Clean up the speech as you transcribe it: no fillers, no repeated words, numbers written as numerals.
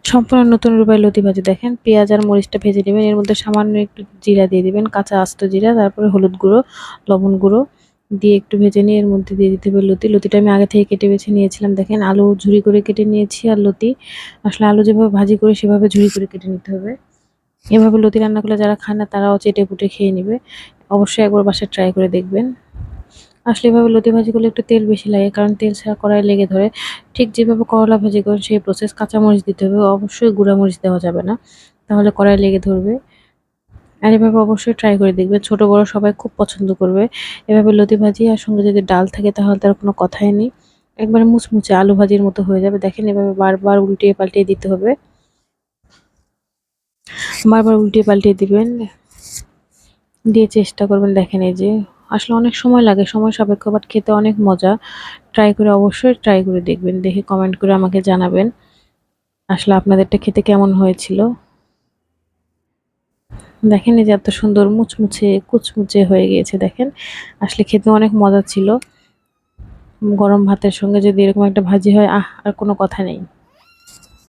সম্পূর্ণ নতুন রূপায় লতি ভাজি। দেখেন পেঁয়াজ আর মরিচটা ভেজে নেবেন, এর মধ্যে সামান্য একটু জিরা দিয়ে দিবেন, কাঁচা আস্ত জিরা, তারপরে হলুদ গুঁড়ো, লবণ গুঁড়ো দিয়ে একটু ভেজে নিয়ে এর মধ্যে দিয়ে দিতে হবে লতিটা আমি আগে থেকে কেটে বেছে নিয়েছিলাম। দেখেন আলু ঝুরি করে কেটে নিয়েছি, আর লতি আসলে আলু যেভাবে ভাজি করে সেভাবে ঝুরি করে কেটে নিতে হবে। এভাবে লতি রান্না করলে যারা খায় না তারাও চেটে পুটে খেয়ে নেবে। অবশ্যই একবার বাসায় ট্রাই করে দেখবেন। আসলে এভাবে লতি ভাজি করলে একটু তেল বেশি লাগে, কারণ তেল ছাড়া কড়াই লেগে ধরে। ঠিক যেভাবে করলা ভাজি করেন সেই প্রসেস, কাঁচামরিচ দিতে হবে, অবশ্যই গুঁড়া মরিচ দেওয়া যাবে না, তাহলে কড়াই লেগে ধরবে। আর এভাবে অবশ্যই ট্রাই করে দেখবেন, ছোট বড় সবাই খুব পছন্দ করবে। এভাবে লতি ভাজি আর সঙ্গে যদি ডাল থাকে তাহলে তার কোনো কথাই নেই, একবারে মুচমুচে আলু ভাজির মতো হয়ে যাবে। দেখেন এভাবে বারবার উল্টিয়ে পাল্টিয়ে দিতে হবে, বারবার উল্টিয়ে পাল্টিয়ে দিবেন, দিয়ে চেষ্টা করবেন। দেখেন এই যে আসলে অনেক সময় লাগে, সময় সাপেক্ষ, বাট খেতে অনেক মজা। অবশ্যই ট্রাই করে দেখবেন, দেখে কমেন্ট করে আমাকে জানাবেন আসলে আপনাদেরটা খেতে কেমন হয়েছিল। দেখেন এই যে এত সুন্দর মুচমুচে কুচমুচে হয়ে গিয়েছে। দেখেন আসলে খেতে অনেক মজা ছিল। গরম ভাতের সঙ্গে যদি এরকম একটা ভাজি হয়, আর কোনো কথা নেই।